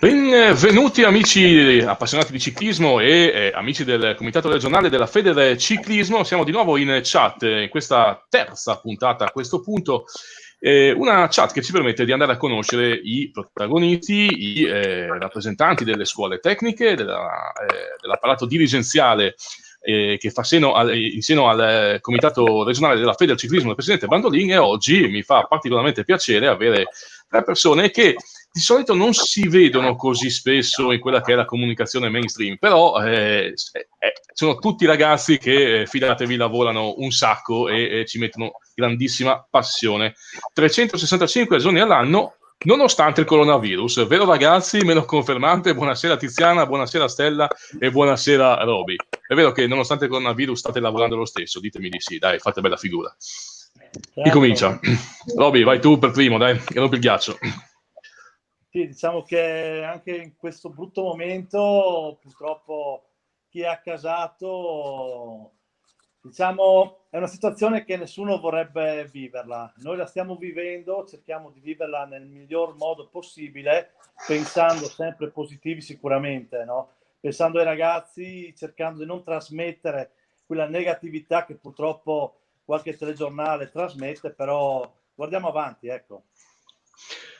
Benvenuti amici appassionati di ciclismo e amici del Comitato Regionale della Feder Ciclismo. Siamo di nuovo in chat in questa terza puntata a questo punto, una chat che ci permette di andare a conoscere i protagonisti, i rappresentanti delle scuole tecniche, dell'apparato dirigenziale che fa in seno al Comitato Regionale della Feder Ciclismo del Presidente Bandolin, e oggi mi fa particolarmente piacere avere tre persone che di solito non si vedono così spesso in quella che è la comunicazione mainstream, però sono tutti ragazzi che, fidatevi, lavorano un sacco e ci mettono grandissima passione. 365 giorni all'anno, nonostante il coronavirus. Vero ragazzi? Me lo confermate? Buonasera Tiziana, buonasera Stella e buonasera Roby. È vero che nonostante il coronavirus state lavorando lo stesso? Ditemi di sì, dai, fate bella figura. Chi comincia? Roby, vai tu per primo, dai, che rompi il ghiaccio. Sì, diciamo che anche in questo brutto momento, purtroppo, chi è accasato, diciamo, è una situazione che nessuno vorrebbe viverla. Noi la stiamo vivendo, cerchiamo di viverla nel miglior modo possibile, pensando sempre positivi sicuramente, no? Pensando ai ragazzi, cercando di non trasmettere quella negatività che purtroppo qualche telegiornale trasmette, però guardiamo avanti, ecco.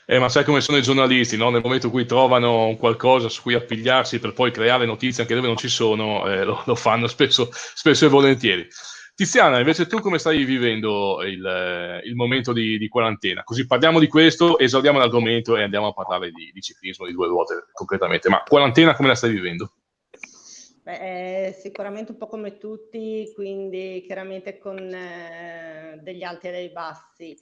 Ma sai come sono i giornalisti, no? Nel momento in cui trovano un qualcosa su cui appigliarsi per poi creare notizie anche dove non ci sono, lo fanno spesso e volentieri. Tiziana, invece tu come stai vivendo il momento di quarantena? Così parliamo di questo, esauriamo l'argomento e andiamo a parlare di ciclismo, di due ruote concretamente. Ma quarantena come la stai vivendo? Beh, sicuramente un po' come tutti, quindi chiaramente con degli alti e dei bassi.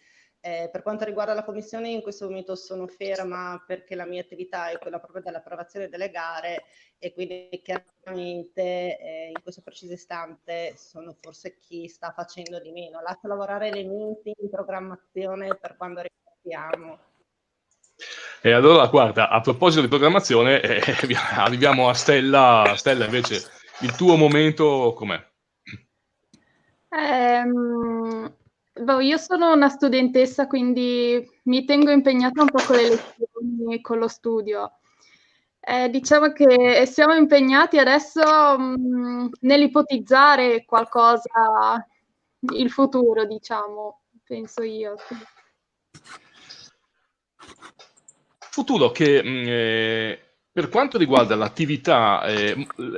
Per quanto riguarda la commissione, in questo momento sono ferma perché la mia attività è quella proprio dell'approvazione delle gare e quindi chiaramente in questo preciso istante sono forse chi sta facendo di meno. Lascio lavorare le menti in programmazione per quando ripartiamo. E allora, guarda, a proposito di programmazione, arriviamo a Stella. Stella, invece, il tuo momento com'è? Io sono una studentessa, quindi mi tengo impegnata un po' con le lezioni e con lo studio. Diciamo che siamo impegnati adesso nell'ipotizzare qualcosa, il futuro, diciamo, penso io. Futuro che per quanto riguarda l'attività,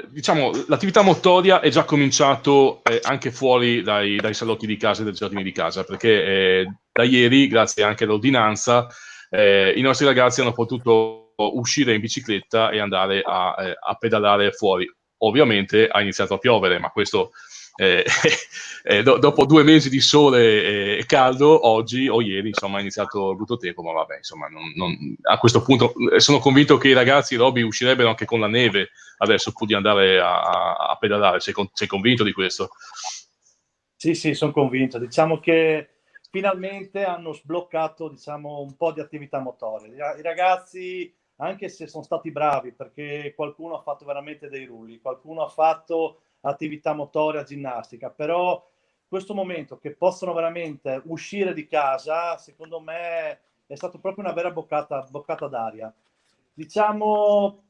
diciamo, l'attività motoria è già cominciato anche fuori dai salotti di casa e dai giardini di casa, perché da ieri, grazie anche all'ordinanza, i nostri ragazzi hanno potuto uscire in bicicletta e andare a pedalare fuori. Ovviamente ha iniziato a piovere, ma questo dopo 2 mesi di sole e caldo, oggi o ieri, insomma, è iniziato il brutto tempo, ma vabbè, insomma, a questo punto sono convinto che i ragazzi, Roby, uscirebbero anche con la neve adesso pur di andare a pedalare. Sei convinto di questo? Sì, sono convinto. Diciamo che finalmente hanno sbloccato, diciamo, un po' di attività motoria. I ragazzi, anche se sono stati bravi, perché qualcuno ha fatto veramente dei rulli, qualcuno ha fatto attività motoria, ginnastica, però questo momento che possono veramente uscire di casa, secondo me è stato proprio una vera boccata d'aria. Diciamo,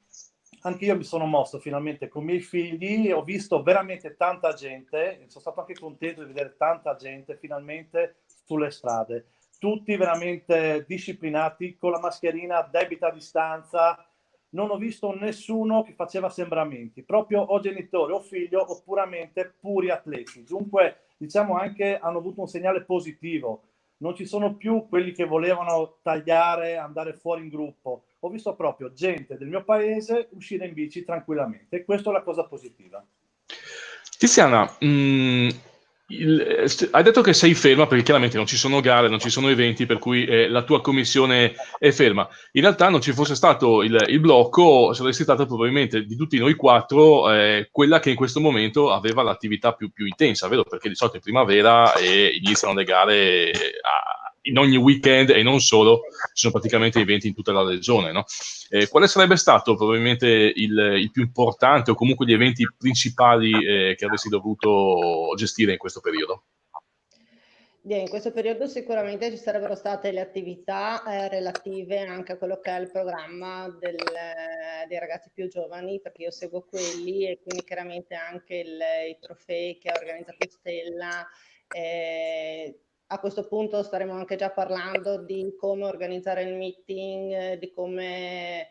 anche io mi sono mosso finalmente con i miei figli, ho visto veramente tanta gente, sono stato anche contento di vedere tanta gente finalmente sulle strade, tutti veramente disciplinati, con la mascherina, debita distanza. Non ho visto nessuno che faceva sembramenti, proprio o genitori o figlio o puramente puri atleti. Dunque, diciamo, anche hanno avuto un segnale positivo. Non ci sono più quelli che volevano tagliare, andare fuori in gruppo. Ho visto proprio gente del mio paese uscire in bici tranquillamente, e questa è la cosa positiva. Tiziana, hai detto che sei ferma perché chiaramente non ci sono gare, non ci sono eventi, per cui la tua commissione è ferma. In realtà non ci fosse stato il blocco, saresti stata probabilmente di tutti noi 4 quella che in questo momento aveva l'attività più intensa, vero? Perché di solito in primavera iniziano le gare in ogni weekend e non solo, ci sono praticamente eventi in tutta la regione, no? Quale sarebbe stato probabilmente il più importante o comunque gli eventi principali che avresti dovuto gestire in questo periodo? In questo periodo sicuramente ci sarebbero state le attività relative anche a quello che è il programma dei ragazzi più giovani, perché io seguo quelli e quindi chiaramente anche i trofei che ha organizzato Stella. A questo punto staremo anche già parlando di come organizzare il meeting, di come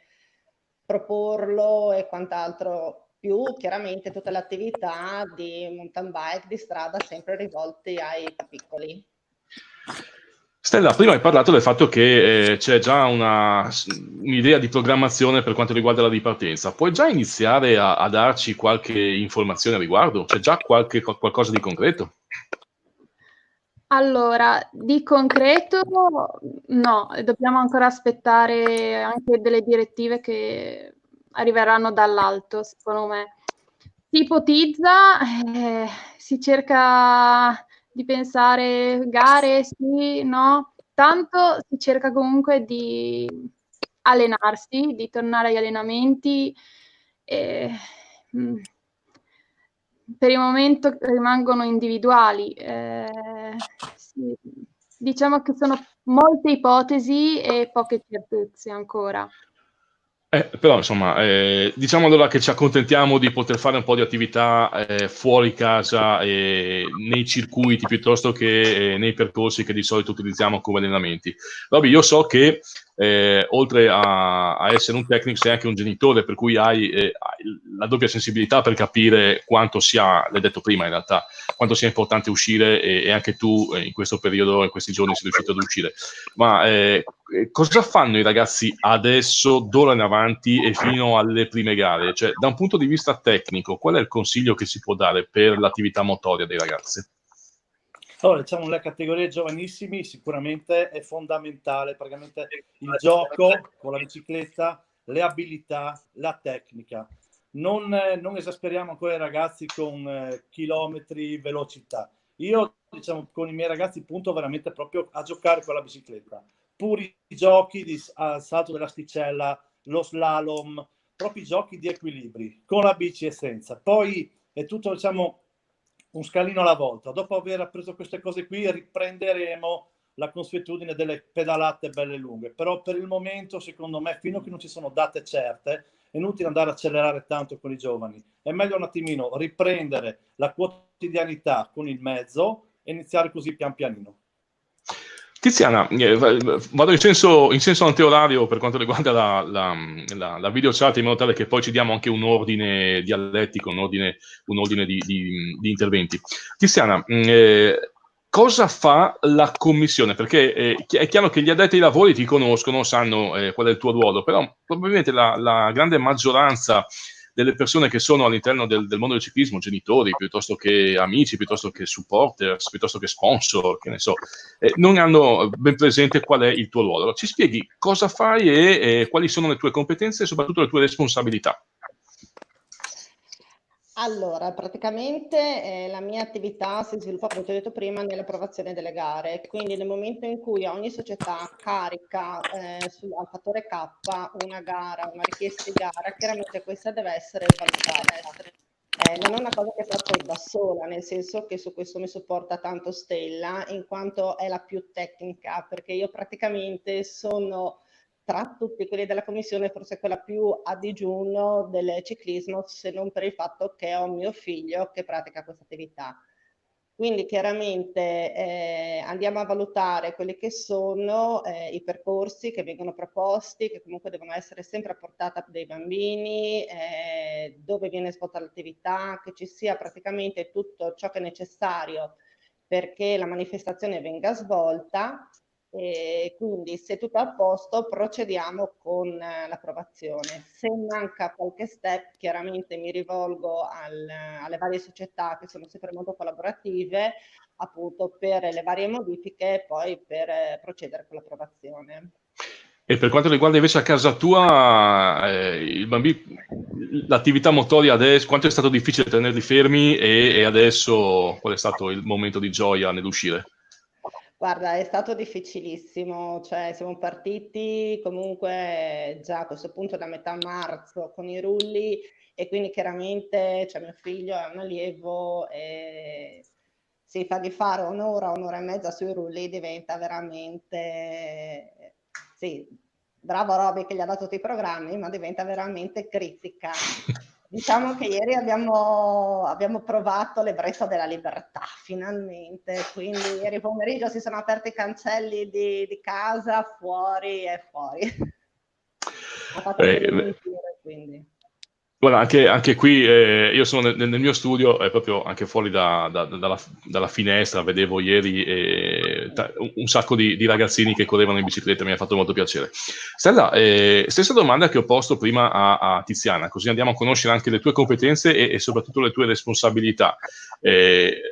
proporlo e quant'altro, più chiaramente tutte le attività di mountain bike, di strada, sempre rivolte ai più piccoli. Stella, prima hai parlato del fatto che c'è già un'idea di programmazione per quanto riguarda la ripartenza. Puoi già iniziare a darci qualche informazione a riguardo? C'è già qualcosa di concreto? Allora, di concreto no, dobbiamo ancora aspettare anche delle direttive che arriveranno dall'alto, secondo me. Si ipotizza, si cerca di pensare gare, sì, no, tanto si cerca comunque di allenarsi, di tornare agli allenamenti. Per il momento rimangono individuali. Sì, diciamo che sono molte ipotesi e poche certezze ancora. Però insomma, diciamo allora che ci accontentiamo di poter fare un po' di attività fuori casa, nei circuiti piuttosto che nei percorsi che di solito utilizziamo come allenamenti. Roby, io so che oltre a essere un tecnico sei anche un genitore, per cui hai la doppia sensibilità per capire quanto sia, l'hai detto prima in realtà, quanto sia importante uscire e anche tu in questo periodo, in questi giorni sei riuscito ad uscire. Ma cosa fanno i ragazzi adesso, d'ora in avanti e fino alle prime gare? Cioè, da un punto di vista tecnico, qual è il consiglio che si può dare per l'attività motoria dei ragazzi? Allora, diciamo, nelle categorie giovanissimi sicuramente è fondamentale praticamente il gioco con la bicicletta, le abilità, la tecnica. Non esasperiamo ancora i ragazzi con chilometri, velocità. Io, diciamo, con i miei ragazzi punto veramente proprio a giocare con la bicicletta. Puri giochi di salto dell'asticella, lo slalom, proprio giochi di equilibri, con la bici e senza. Poi è tutto, diciamo, un scalino alla volta. Dopo aver appreso queste cose qui riprenderemo la consuetudine delle pedalate belle lunghe, però per il momento secondo me fino a che non ci sono date certe è inutile andare a accelerare tanto con i giovani, è meglio un attimino riprendere la quotidianità con il mezzo e iniziare così pian pianino. Tiziana, vado in senso anteorario per quanto riguarda la video chat, in modo tale che poi ci diamo anche un ordine dialettico, un ordine di interventi. Tiziana, cosa fa la commissione? Perché è chiaro che gli addetti ai lavori ti conoscono, sanno qual è il tuo ruolo, però probabilmente la grande maggioranza delle persone che sono all'interno del mondo del ciclismo, genitori, piuttosto che amici, piuttosto che supporters, piuttosto che sponsor, che ne so, non hanno ben presente qual è il tuo ruolo. Allora, ci spieghi cosa fai e quali sono le tue competenze e soprattutto le tue responsabilità. Allora, praticamente la mia attività si sviluppa, come ti ho detto prima, nell'approvazione delle gare, quindi nel momento in cui ogni società carica al fattore K una gara, una richiesta di gara, chiaramente questa deve essere valutata. Non è una cosa che faccio da sola, nel senso che su questo mi supporta tanto Stella, in quanto è la più tecnica, perché io praticamente sono tra tutti quelli della commissione forse quella più a digiuno del ciclismo, se non per il fatto che ho mio figlio che pratica questa attività. Quindi chiaramente andiamo a valutare quelli che sono i percorsi che vengono proposti, che comunque devono essere sempre a portata dei bambini, dove viene svolta l'attività, che ci sia praticamente tutto ciò che è necessario perché la manifestazione venga svolta. E quindi se tutto è a posto procediamo con l'approvazione. Se manca qualche step chiaramente mi rivolgo alle varie società che sono sempre molto collaborative appunto per le varie modifiche e poi per procedere con l'approvazione. E per quanto riguarda invece a casa tua, l'attività motoria adesso, quanto è stato difficile tenerli fermi e adesso qual è stato il momento di gioia nell'uscire? Guarda, è stato difficilissimo, cioè siamo partiti comunque già a questo punto da metà marzo con i rulli e quindi chiaramente cioè, mio figlio è un allievo e sì, fargli fare un'ora, un'ora e mezza sui rulli diventa veramente, sì, bravo Roby che gli ha dato tutti i programmi, ma diventa veramente critica. Diciamo che ieri abbiamo provato l'ebbrezza della libertà, finalmente, quindi ieri pomeriggio si sono aperti i cancelli di casa, fuori e fuori. Ha fatto il giro, quindi... Guarda, anche qui io sono nel mio studio, proprio anche fuori dalla finestra, vedevo ieri un sacco di ragazzini che correvano in bicicletta, mi ha fatto molto piacere. Stella, stessa domanda che ho posto prima a Tiziana, così andiamo a conoscere anche le tue competenze e soprattutto le tue responsabilità.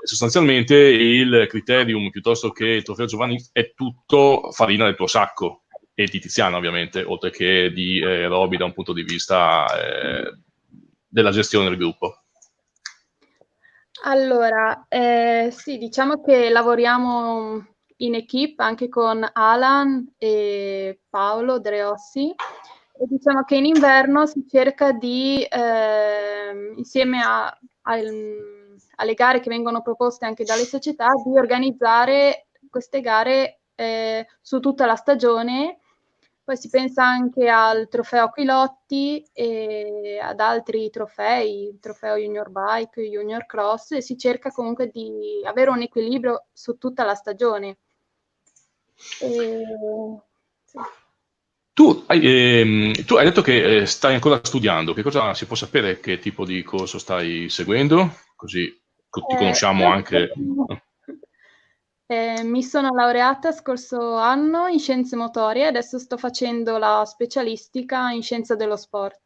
Sostanzialmente il criterium piuttosto che il trofeo Giovanni è tutto farina del tuo sacco, e di Tiziana ovviamente, oltre che di Roby da un punto di vista della gestione del gruppo. Allora, sì, diciamo che lavoriamo in equipe anche con Alan e Paolo Dreossi, e diciamo che in inverno si cerca di, insieme alle gare che vengono proposte anche dalle società, di organizzare queste gare su tutta la stagione. Poi si pensa anche al trofeo Aquilotti e ad altri trofei, il trofeo Junior Bike, Junior Cross, e si cerca comunque di avere un equilibrio su tutta la stagione. Sì. Tu hai detto che stai ancora studiando, che cosa si può sapere, che tipo di corso stai seguendo? Così ti conosciamo anche. Mi sono laureata scorso anno in scienze motorie e adesso sto facendo la specialistica in scienza dello sport.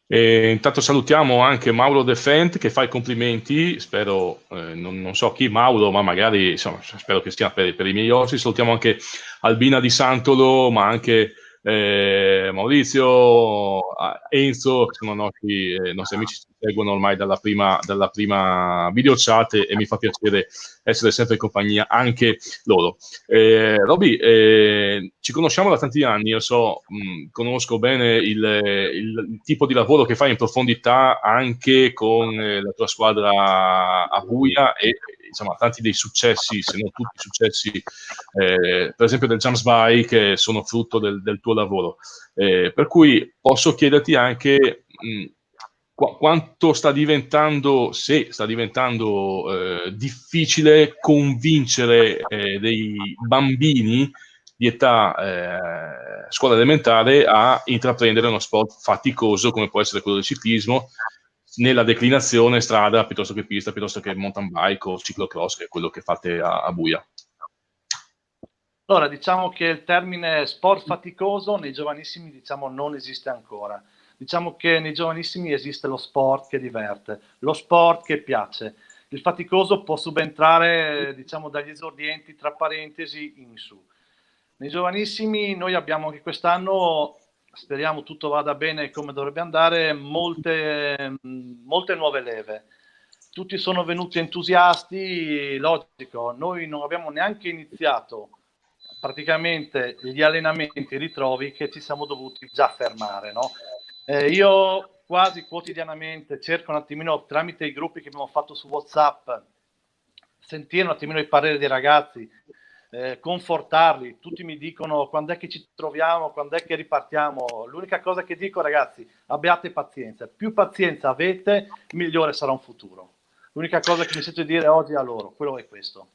Intanto salutiamo anche Mauro De Fent che fa i complimenti, spero, non so chi Mauro, ma magari insomma, spero che sia per i miei ospiti. Salutiamo anche Albina Di Santolo, ma anche Maurizio, Enzo, che sono nostri amici, ci seguono ormai dalla prima video chat e mi fa piacere essere sempre in compagnia anche loro. Roby, ci conosciamo da tanti anni, io conosco bene il tipo di lavoro che fai in profondità anche con la tua squadra a Buia e insomma tanti dei successi, se non tutti i successi, per esempio del Jumps Bike, sono frutto del tuo lavoro. Per cui posso chiederti anche quanto sta diventando, se sta diventando difficile convincere dei bambini di età scuola elementare a intraprendere uno sport faticoso come può essere quello del ciclismo, nella declinazione strada piuttosto che pista, piuttosto che mountain bike o ciclocross, che è quello che fate a Buia. Allora, diciamo che il termine sport faticoso nei giovanissimi, diciamo, non esiste ancora. Diciamo che nei giovanissimi esiste lo sport che diverte, lo sport che piace. Il faticoso può subentrare, diciamo, dagli esordienti, tra parentesi, in su. Nei giovanissimi noi abbiamo anche quest'anno, speriamo tutto vada bene come dovrebbe andare, molte nuove leve. Tutti sono venuti entusiasti, logico, noi non abbiamo neanche iniziato praticamente gli allenamenti, i ritrovi, che ci siamo dovuti già fermare, no? Io quasi quotidianamente cerco un attimino, tramite i gruppi che abbiamo fatto su WhatsApp, sentire un attimino i pareri dei ragazzi, confortarli. Tutti mi dicono quando è che ci troviamo, quando è che ripartiamo. L'unica cosa che dico, ragazzi, abbiate pazienza, più pazienza avete, migliore sarà un futuro. L'unica cosa che mi sento dire oggi a loro, quello è questo.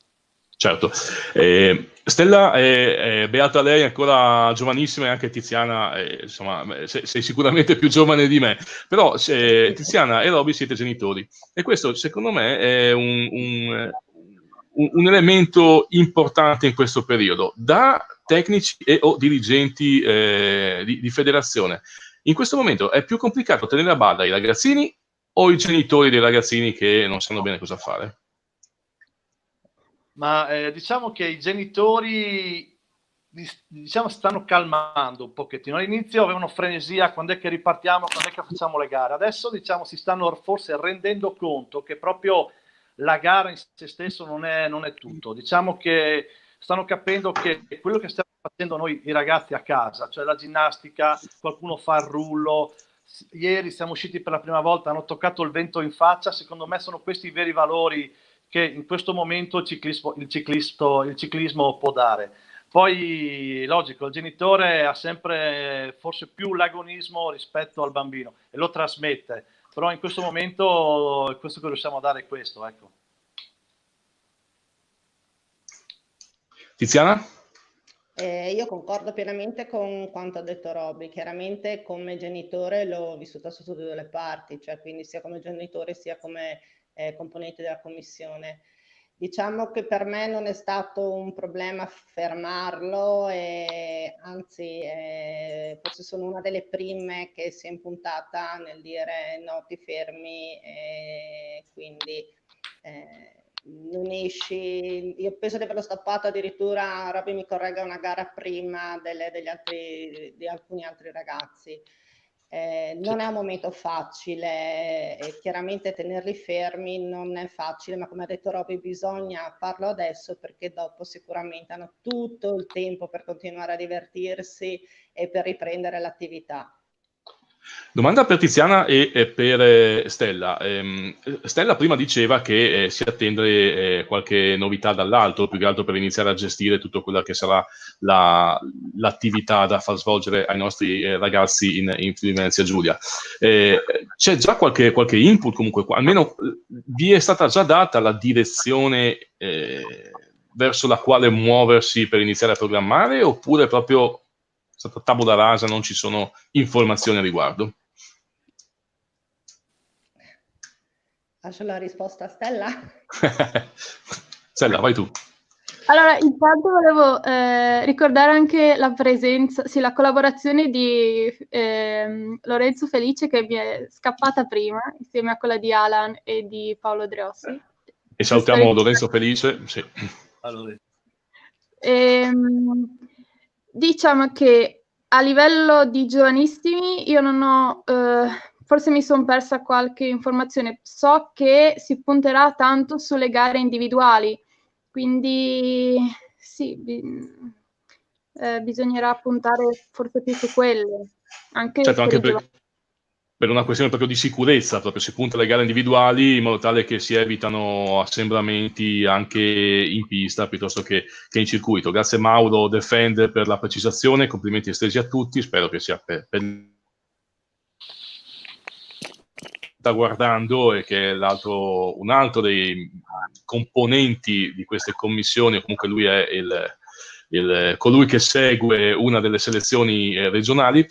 Certo. Stella, beata lei, ancora giovanissima, e anche Tiziana, insomma, sei sicuramente più giovane di me, però Tiziana e Roby siete genitori e questo secondo me è un elemento importante in questo periodo, da tecnici o dirigenti di federazione. In questo momento è più complicato tenere a bada i ragazzini o i genitori dei ragazzini che non sanno bene cosa fare? Ma diciamo che i genitori, diciamo, stanno calmando un pochettino. All'inizio avevano frenesia, quando è che ripartiamo, quando è che facciamo le gare. Adesso, diciamo, si stanno forse rendendo conto che proprio la gara in se stesso non è tutto. Diciamo che stanno capendo che quello che stiamo facendo noi, i ragazzi a casa, cioè la ginnastica, qualcuno fa il rullo. Ieri siamo usciti per la prima volta, hanno toccato il vento in faccia. Secondo me sono questi i veri valori che in questo momento il ciclismo può dare. Poi, logico, il genitore ha sempre forse più l'agonismo rispetto al bambino e lo trasmette, però in questo momento questo che riusciamo a dare è questo, ecco. Tiziana? Io concordo pienamente con quanto ha detto Roby. Chiaramente come genitore l'ho vissuta su tutte le parti, cioè quindi sia come genitore sia come componente della commissione. Diciamo che per me non è stato un problema fermarlo, anzi forse sono una delle prime che si è impuntata nel dire no, ti fermi, quindi non esci. Io penso di averlo stoppato addirittura, Robby mi corregga, una gara prima di alcuni altri ragazzi. Non è un momento facile, chiaramente tenerli fermi non è facile, ma come ha detto Robby bisogna farlo adesso perché dopo sicuramente hanno tutto il tempo per continuare a divertirsi e per riprendere l'attività. Domanda per Tiziana e per Stella. Stella prima diceva che si attende qualche novità dall'alto, più che altro per iniziare a gestire tutto quello che sarà l'attività da far svolgere ai nostri ragazzi in Friuli Venezia Giulia. C'è già qualche input comunque, almeno vi è stata già data la direzione verso la quale muoversi per iniziare a programmare, oppure proprio stata tabula rasa, non ci sono informazioni a riguardo? Lascio la risposta a Stella. Stella, vai tu. Allora, intanto volevo ricordare anche la presenza, sì, la collaborazione di Lorenzo Felice, che mi è scappata prima, insieme a quella di Alan e di Paolo Driossi. E salutiamo Lorenzo Felice. Sì. Allora. Diciamo che a livello di giovanissimi io non ho, forse mi sono persa qualche informazione, so che si punterà tanto sulle gare individuali, quindi sì, bisognerà puntare forse più su quelle, anche Certo, per anche i giovani. per una questione proprio di sicurezza, proprio si punta alle gare individuali in modo tale che si evitano assembramenti anche in pista piuttosto che in circuito. Grazie Mauro Defender per la precisazione, complimenti estesi a tutti, spero che sia per sta guardando e che è un altro dei componenti di queste commissioni, o comunque lui è colui che segue una delle selezioni regionali.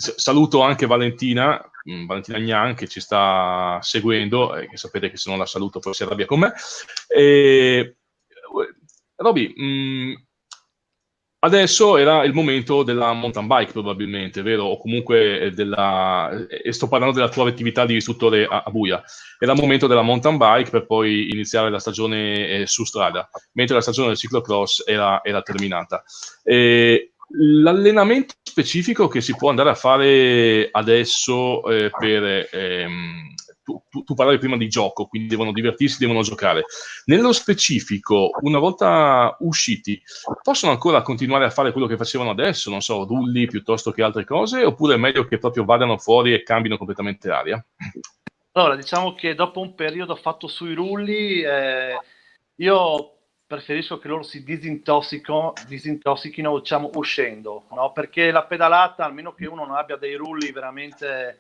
Saluto anche Valentina Gnan, che ci sta seguendo, che sapete che se non la saluto poi si arrabbia con me. Roby, adesso era il momento della mountain bike probabilmente, vero? O comunque e sto parlando della tua attività di istruttore a Buia. Era il momento della mountain bike per poi iniziare la stagione su strada, mentre la stagione del ciclocross era terminata. L'allenamento specifico che si può andare a fare adesso tu parlavi prima di gioco, quindi devono divertirsi, devono giocare. Nello specifico, una volta usciti, possono ancora continuare a fare quello che facevano adesso, non so, rulli piuttosto che altre cose, oppure è meglio che proprio vadano fuori e cambino completamente aria? Allora, diciamo che dopo un periodo fatto sui rulli, io preferisco che loro si disintossichino, diciamo, uscendo, no? Perché la pedalata, almeno che uno non abbia dei rulli veramente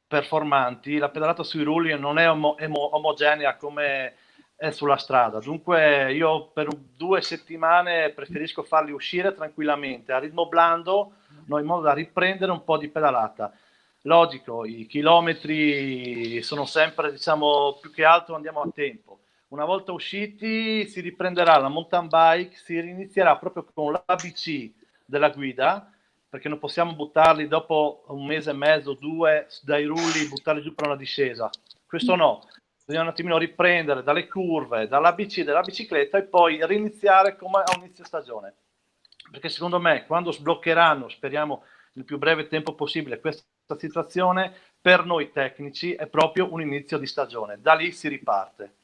performanti, la pedalata sui rulli non è omogenea come è sulla strada. Dunque io per 2 settimane preferisco farli uscire tranquillamente a ritmo blando, no, in modo da riprendere un po' di pedalata. Logico, i chilometri sono sempre, diciamo, più che altro andiamo a tempo. Una volta usciti si riprenderà la mountain bike, si inizierà proprio con l'ABC della guida, perché non possiamo buttarli dopo 1 mese e mezzo, 2, dai rulli, buttarli giù per una discesa. Questo no, bisogna un attimino riprendere dalle curve, dall'ABC della bicicletta e poi riniziare come a un inizio stagione. Perché secondo me quando sbloccheranno, speriamo nel più breve tempo possibile, questa situazione, per noi tecnici è proprio un inizio di stagione. Da lì si riparte.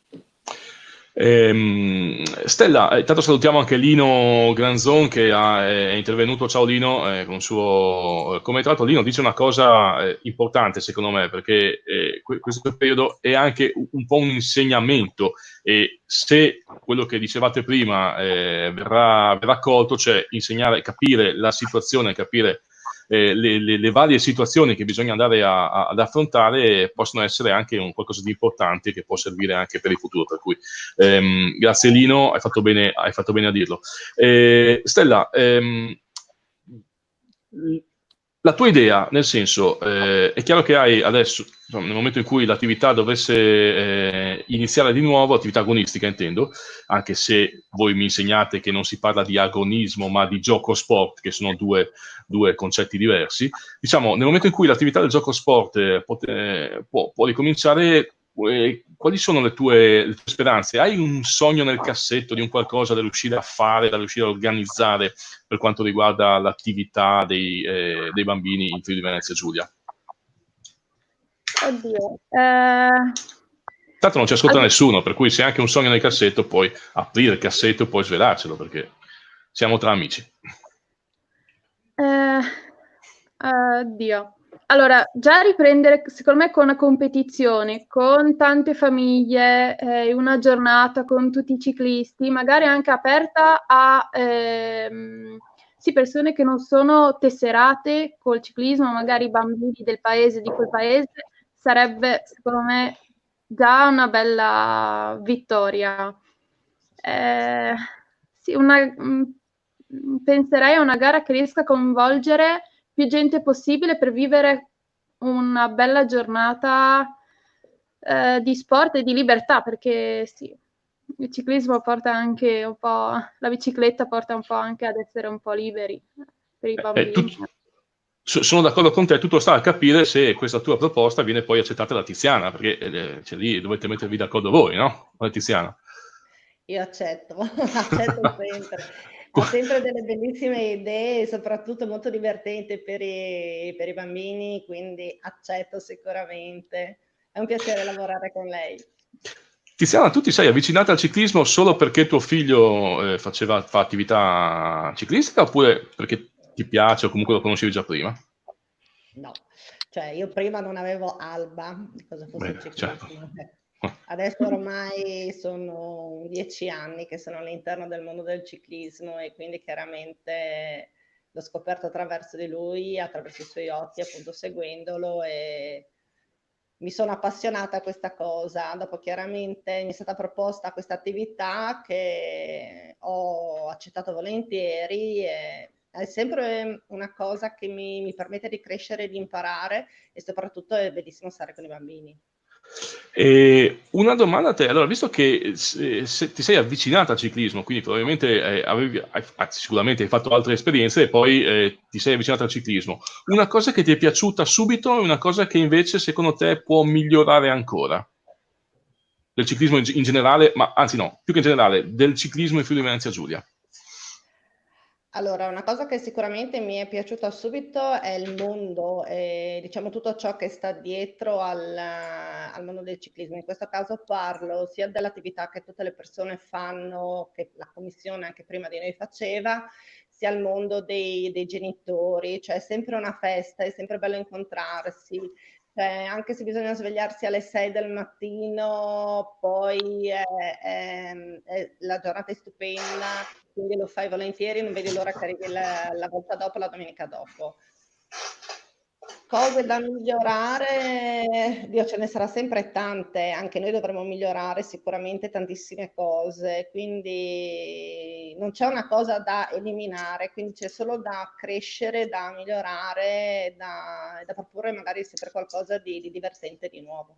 Stella, intanto salutiamo anche Lino Granzon che è intervenuto. Ciao Lino, con il suo commento. Lino dice una cosa importante secondo me, perché questo periodo è anche un po' un insegnamento, e se quello che dicevate prima verrà colto, cioè insegnare, capire la situazione, capire le varie situazioni che bisogna andare ad affrontare, possono essere anche un qualcosa di importante che può servire anche per il futuro. Per cui grazie Lino, hai fatto bene a dirlo. Stella, la tua idea, nel senso, è chiaro che hai adesso, insomma, nel momento in cui l'attività dovesse iniziare di nuovo, attività agonistica intendo, anche se voi mi insegnate che non si parla di agonismo ma di gioco sport, che sono due concetti diversi, diciamo, nel momento in cui l'attività del gioco sport può ricominciare, quali sono le tue speranze? Hai un sogno nel cassetto di un qualcosa da riuscire a fare, da riuscire a organizzare per quanto riguarda l'attività dei bambini in Friuli Venezia Giulia? Oddio. Tanto non ci ascolta nessuno, per cui se hai anche un sogno nel cassetto puoi aprire il cassetto e puoi svelarcelo, perché siamo tra amici. Oddio. Allora, già riprendere, secondo me, con una competizione, con tante famiglie, una giornata con tutti i ciclisti, magari anche aperta a sì, persone che non sono tesserate col ciclismo, magari bambini del paese, di quel paese, sarebbe, secondo me, già una bella vittoria. Sì, penserei a una gara che riesca a coinvolgere più gente possibile per vivere una bella giornata di sport e di libertà, perché sì, il ciclismo porta anche un po', la bicicletta porta un po' anche ad essere un po' liberi per i bambini. Sono d'accordo con te, tutto sta a capire se questa tua proposta viene poi accettata da Tiziana, perché lì dovete mettervi d'accordo voi, no? Tiziana. Io accetto, accetto sempre. Ha sempre delle bellissime idee, soprattutto molto divertenti per i bambini, quindi accetto sicuramente. È un piacere lavorare con lei. Tiziana, tu ti sei avvicinata al ciclismo solo perché tuo figlio fa attività ciclistica, oppure perché ti piace o comunque lo conoscevi già prima? No, cioè io prima non avevo alba di cosa fosse il ciclismo. Certo. Adesso ormai sono 10 anni che sono all'interno del mondo del ciclismo, e quindi chiaramente l'ho scoperto attraverso di lui, attraverso i suoi occhi, appunto seguendolo, e mi sono appassionata a questa cosa. Dopo chiaramente mi è stata proposta questa attività che ho accettato volentieri, e è sempre una cosa che mi permette di crescere, di imparare, e soprattutto è bellissimo stare con i bambini. E una domanda a te, allora, visto che se ti sei avvicinata al ciclismo, quindi probabilmente sicuramente hai fatto altre esperienze e poi ti sei avvicinata al ciclismo, una cosa che ti è piaciuta subito e una cosa che invece secondo te può migliorare ancora? Del ciclismo in generale, ma anzi no, più che in generale, del ciclismo in Friuli Venezia Giulia. Allora, una cosa che sicuramente mi è piaciuta subito è il mondo, diciamo tutto ciò che sta dietro al mondo del ciclismo. In questo caso parlo sia dell'attività che tutte le persone fanno, che la commissione anche prima di noi faceva, sia il mondo dei genitori, cioè è sempre una festa, è sempre bello incontrarsi. Anche se bisogna svegliarsi alle 6 del mattino, poi la giornata è stupenda, quindi lo fai volentieri, non vedi l'ora che arrivi la volta dopo, la domenica dopo. Cose da migliorare, Dio, ce ne sarà sempre tante, anche noi dovremo migliorare sicuramente tantissime cose, quindi non c'è una cosa da eliminare, quindi c'è solo da crescere, da migliorare, da proporre magari sempre qualcosa di divertente, di nuovo.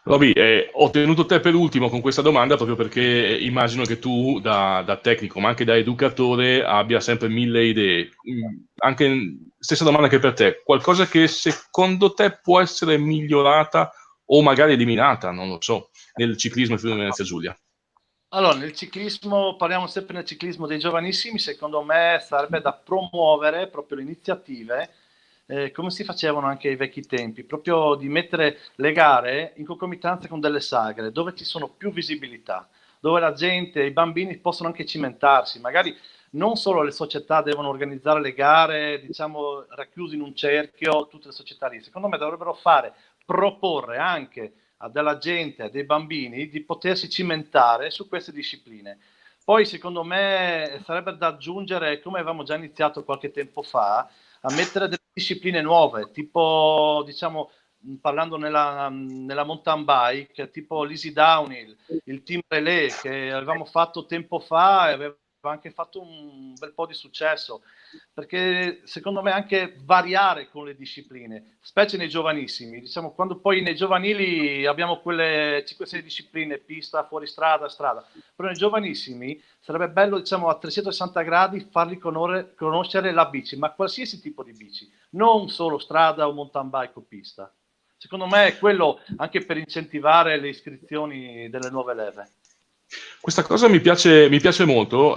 Roby, ho tenuto te per ultimo con questa domanda proprio perché immagino che tu da tecnico ma anche da educatore abbia sempre 1000 idee. Anche stessa domanda che per te, qualcosa che secondo te può essere migliorata o magari eliminata, non lo so, nel ciclismo in Friuli Venezia Giulia? Allora, nel ciclismo, parliamo sempre del ciclismo dei giovanissimi, secondo me sarebbe da promuovere proprio le iniziative come si facevano anche ai vecchi tempi, proprio di mettere le gare in concomitanza con delle sagre, dove ci sono più visibilità, dove la gente, i bambini possono anche cimentarsi, magari non solo le società devono organizzare le gare, diciamo, racchiusi in un cerchio, tutte le società lì, secondo me dovrebbero proporre anche a della gente, a dei bambini, di potersi cimentare su queste discipline. Poi secondo me sarebbe da aggiungere, come avevamo già iniziato qualche tempo fa, a mettere delle discipline nuove, tipo, diciamo, parlando nella mountain bike, tipo l'easy downhill, il team relay che avevamo fatto tempo fa e aveva anche fatto un bel po' di successo, perché secondo me anche variare con le discipline, specie nei giovanissimi, diciamo, quando poi nei giovanili abbiamo quelle 5-6 discipline, pista, fuoristrada, strada, però nei giovanissimi sarebbe bello, diciamo, a 360 gradi farli conoscere la bici, ma qualsiasi tipo di bici, non solo strada o mountain bike o pista. Secondo me è quello anche per incentivare le iscrizioni delle nuove leve. Questa cosa mi piace molto.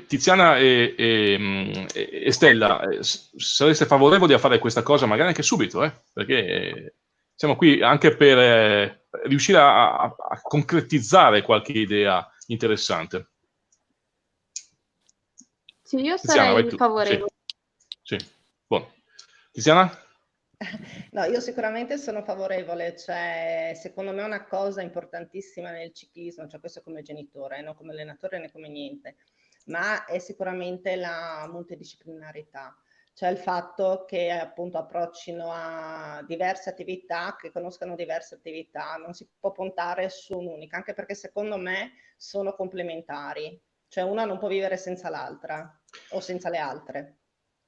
Tiziana e Stella, sareste favorevoli a fare questa cosa magari anche subito, perché siamo qui anche per riuscire a concretizzare qualche idea interessante. Sì, io Tiziana, vai sarei tu. favorevole. Sì. Buono. Tiziana? No, io sicuramente sono favorevole, cioè secondo me è una cosa importantissima nel ciclismo, cioè questo come genitore, non come allenatore né come niente, ma è sicuramente la multidisciplinarità, cioè il fatto che appunto approccino a diverse attività, che conoscano diverse attività, non si può puntare su un'unica, anche perché secondo me sono complementari, cioè una non può vivere senza l'altra o senza le altre.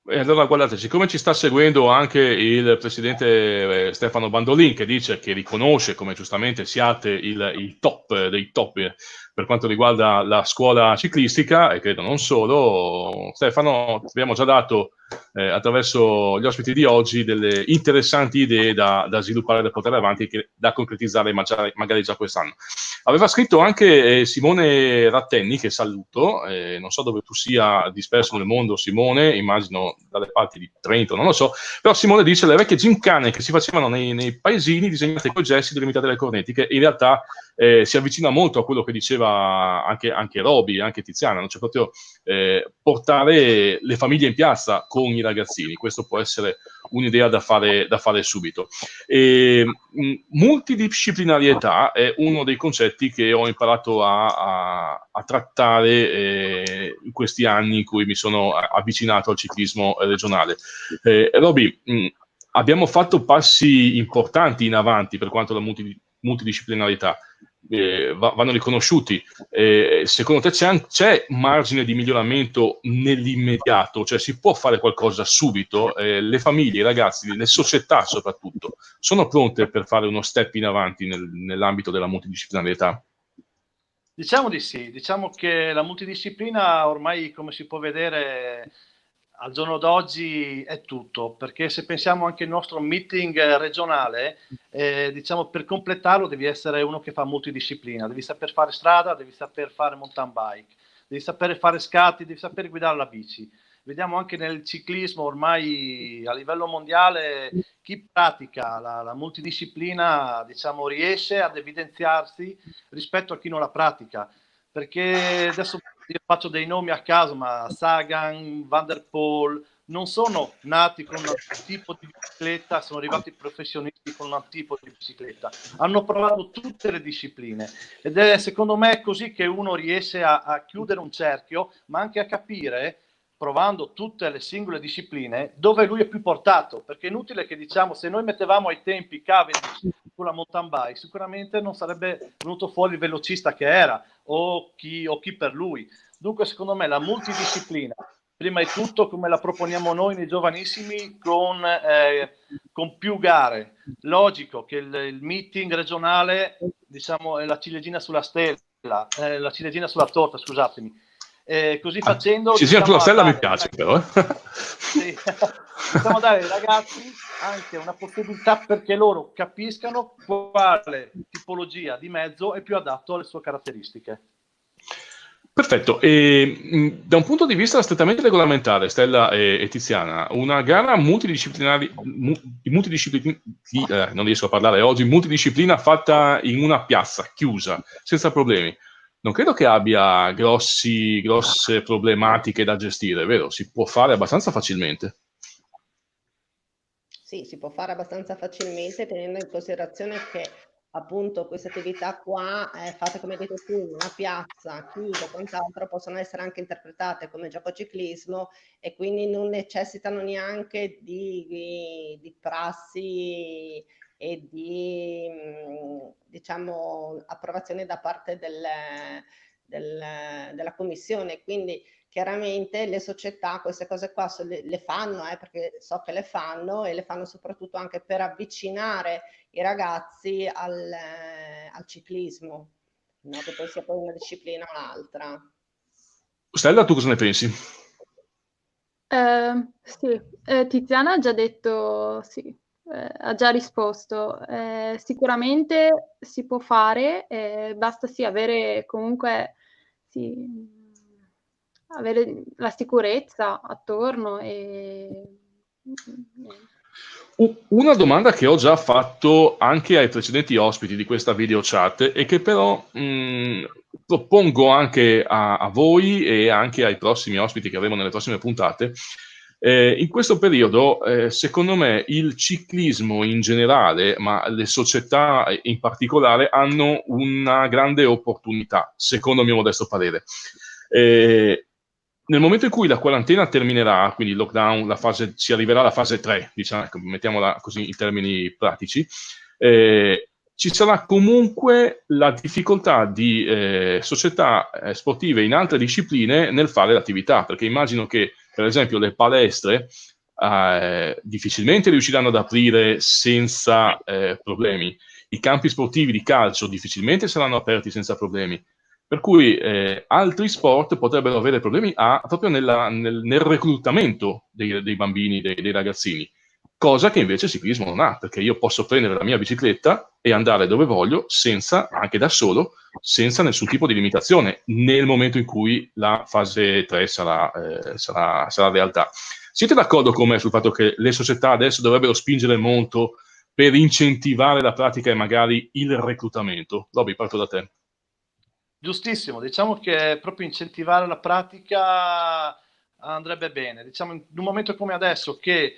E allora guardate, siccome ci sta seguendo anche il presidente Stefano Bandolin, che dice che riconosce come giustamente siate il top dei top per quanto riguarda la scuola ciclistica, e credo non solo, Stefano, abbiamo già dato attraverso gli ospiti di oggi delle interessanti idee da sviluppare, da portare avanti, da concretizzare magari già quest'anno. Aveva scritto anche Simone Rattenni, che saluto, non so dove tu sia disperso nel mondo, Simone, immagino dalle parti di Trento, non lo so, però Simone dice le vecchie gincane che si facevano nei paesini disegnate con gessi delimitati dalle correnti, che in realtà si avvicina molto a quello che diceva anche Roby, anche Tiziana, cioè proprio portare le famiglie in piazza con i ragazzini. Questo può essere un'idea da fare subito. Multidisciplinarietà è uno dei concetti che ho imparato a trattare in questi anni in cui mi sono avvicinato al ciclismo regionale. Roby, abbiamo fatto passi importanti in avanti per quanto la multidisciplinarità. Vanno riconosciuti. Secondo te c'è margine di miglioramento nell'immediato? Cioè si può fare qualcosa subito? Le famiglie, i ragazzi, le società soprattutto sono pronte per fare uno step in avanti nell'ambito della multidisciplinarietà? Diciamo di sì, diciamo che la multidisciplina ormai, come si può vedere, al giorno d'oggi è tutto, perché se pensiamo anche al nostro meeting regionale, diciamo per completarlo devi essere uno che fa multidisciplina, devi saper fare strada, devi saper fare mountain bike, devi sapere fare scatti, devi sapere guidare la bici. Vediamo anche nel ciclismo ormai a livello mondiale chi pratica la multidisciplina, diciamo, riesce ad evidenziarsi rispetto a chi non la pratica, perché adesso io faccio dei nomi a caso, ma Sagan, Van der Poel non sono nati con un tipo di bicicletta, sono arrivati professionisti con un tipo di bicicletta, hanno provato tutte le discipline ed è secondo me così che uno riesce a chiudere un cerchio, ma anche a capire, provando tutte le singole discipline, dove lui è più portato, perché è inutile che diciamo, se noi mettevamo ai tempi Cavendish sulla mountain bike, sicuramente non sarebbe venuto fuori il velocista che era, o chi per lui. Dunque secondo me la multidisciplina, prima di tutto come la proponiamo noi nei giovanissimi, con più gare. Logico che il meeting regionale, diciamo, è la ciliegina sulla stella, la ciliegina sulla torta, scusatemi. Così facendo ciliegina sulla stella mi piace, però. Sì. Possiamo dare ai ragazzi anche una possibilità perché loro capiscano quale tipologia di mezzo è più adatto alle sue caratteristiche. Perfetto, da un punto di vista strettamente regolamentare, Stella e Tiziana, una gara multidisciplinare, non riesco a parlare oggi, multidisciplina fatta in una piazza chiusa, senza problemi, non credo che abbia grosse problematiche da gestire, vero? Si può fare abbastanza facilmente. Sì, si può fare abbastanza facilmente tenendo in considerazione che appunto queste attività qua, fatte come hai detto tu, in una piazza chiusa o quant'altro, possono essere anche interpretate come gioco ciclismo e quindi non necessitano neanche di prassi e di diciamo approvazione da parte della commissione. Quindi chiaramente le società queste cose qua le fanno, perché so che le fanno e le fanno soprattutto anche per avvicinare i ragazzi al ciclismo, no? Che poi sia poi una disciplina o un'altra. Stella, tu cosa ne pensi? Sì, Tiziana ha già detto sì, ha già risposto. Sicuramente si può fare, basta sì avere comunque sì, avere la sicurezza attorno e Una domanda che ho già fatto anche ai precedenti ospiti di questa video chat e che però propongo anche a voi e anche ai prossimi ospiti che avremo nelle prossime puntate. In questo periodo, secondo me, il ciclismo in generale, ma le società in particolare, hanno una grande opportunità, secondo il mio modesto parere. Nel momento in cui la quarantena terminerà, quindi il lockdown, si arriverà alla fase 3, diciamo, mettiamola così in termini pratici, ci sarà comunque la difficoltà di società sportive in altre discipline nel fare l'attività, perché immagino che, per esempio, le palestre difficilmente riusciranno ad aprire senza problemi. I campi sportivi di calcio difficilmente saranno aperti senza problemi. Per cui altri sport potrebbero avere problemi proprio nel reclutamento dei bambini, dei ragazzini, cosa che invece il ciclismo non ha, perché io posso prendere la mia bicicletta e andare dove voglio, anche da solo, senza nessun tipo di limitazione, nel momento in cui la fase 3 sarà realtà. Siete d'accordo con me sul fatto che le società adesso dovrebbero spingere molto per incentivare la pratica e magari il reclutamento? Robby, parto da te. Giustissimo, diciamo che proprio incentivare la pratica andrebbe bene. Diciamo in un momento come adesso che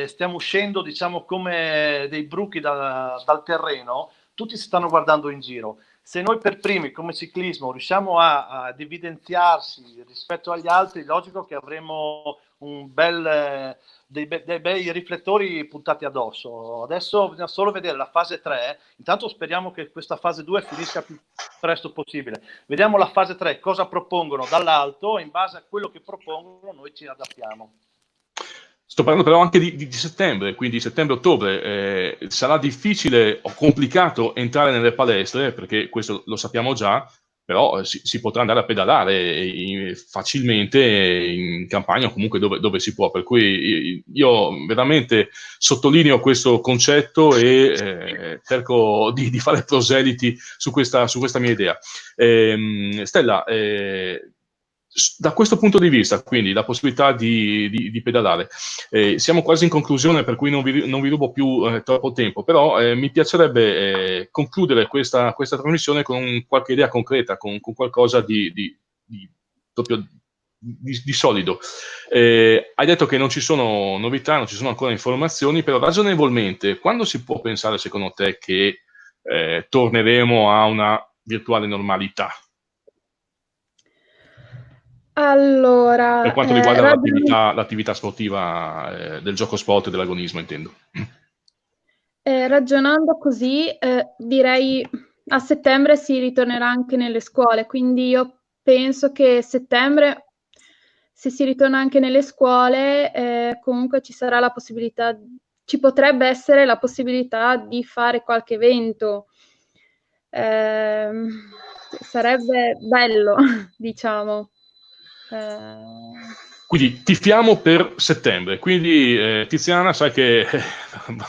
stiamo uscendo, diciamo, come dei bruchi dal terreno, tutti si stanno guardando in giro. Se noi per primi come ciclismo riusciamo ad evidenziarsi rispetto agli altri, logico che avremo dei bei riflettori puntati addosso. Adesso bisogna solo vedere la fase 3. Intanto speriamo che questa fase 2 finisca più presto possibile. Vediamo la fase 3, cosa propongono dall'alto, e in base a quello che propongono noi ci adattiamo. Sto parlando però anche di settembre, quindi settembre-ottobre. Sarà difficile o complicato entrare nelle palestre, perché questo lo sappiamo già, però si potrà andare a pedalare facilmente in campagna o comunque dove si può. Per cui io veramente sottolineo questo concetto e cerco di fare proseliti su questa mia idea. Stella, da questo punto di vista, quindi la possibilità di pedalare, siamo quasi in conclusione, per cui non vi rubo più troppo tempo, però mi piacerebbe concludere questa trasmissione con qualche idea concreta, con qualcosa proprio di solido. Hai detto che non ci sono novità, non ci sono ancora informazioni, però ragionevolmente, quando si può pensare, secondo te, che torneremo a una virtuale normalità? allora, Per quanto riguarda l'attività sportiva del gioco sport e dell'agonismo, intendo. ragionando così, direi a settembre si ritornerà anche nelle scuole, quindi io penso che settembre, se si ritorna anche nelle scuole, comunque ci sarà la possibilità, ci potrebbe essere la possibilità di fare qualche evento. Sarebbe bello, diciamo. Quindi tifiamo per settembre. Quindi Tiziana, sai che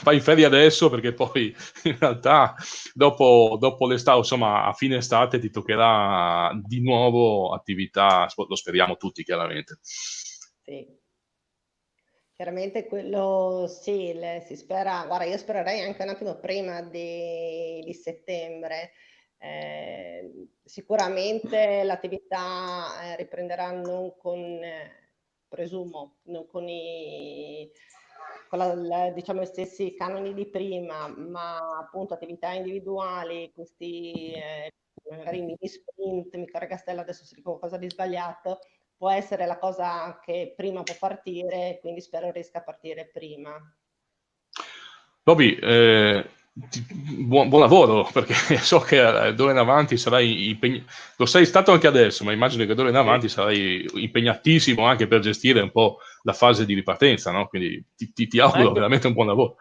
vai in ferie adesso, perché poi in realtà dopo l'estate, insomma a fine estate ti toccherà di nuovo attività, lo speriamo tutti chiaramente. Sì. Chiaramente quello sì, si spera, guarda, io spererei anche un attimo prima di settembre. Sicuramente l'attività riprenderà non con, presumo, non con diciamo, gli stessi canoni di prima, ma appunto attività individuali, questi magari mini sprint, mi carga Stella, adesso si dico qualcosa di sbagliato, può essere la cosa che prima può partire, quindi spero riesca a partire prima. Roby, buon lavoro, perché so che d'ora in avanti sarai impegnato, lo sei stato anche adesso, ma immagino che d'ora in avanti sarai impegnatissimo anche per gestire un po' la fase di ripartenza, no? Quindi ti auguro veramente un buon lavoro.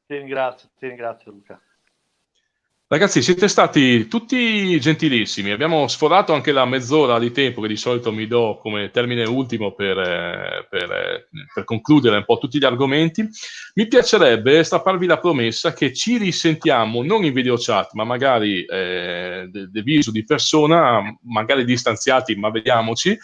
Ti ringrazio Luca. Ragazzi, siete stati tutti gentilissimi, abbiamo sforato anche la mezz'ora di tempo che di solito mi do come termine ultimo per concludere un po' tutti gli argomenti. Mi piacerebbe strapparvi la promessa che ci risentiamo non in video chat, ma magari del viso di persona, magari distanziati, ma vediamoci,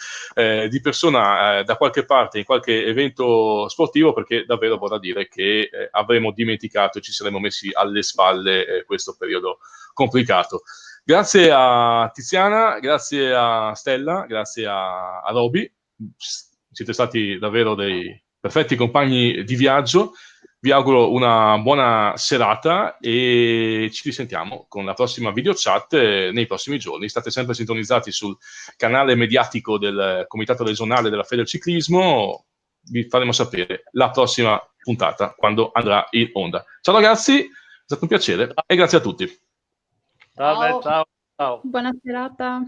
di persona da qualche parte, in qualche evento sportivo, perché davvero vorrà dire che avremo dimenticato e ci saremo messi alle spalle questo periodo complicato. Grazie a Tiziana, grazie a Stella, grazie a Roby, siete stati davvero dei perfetti compagni di viaggio. Vi auguro una buona serata e ci risentiamo con la prossima video chat nei prossimi giorni. State sempre sintonizzati sul canale mediatico del Comitato Regionale della Federciclismo. Vi faremo sapere la prossima puntata quando andrà in onda. Ciao ragazzi, è stato un piacere e grazie a tutti. Ciao. Buona serata.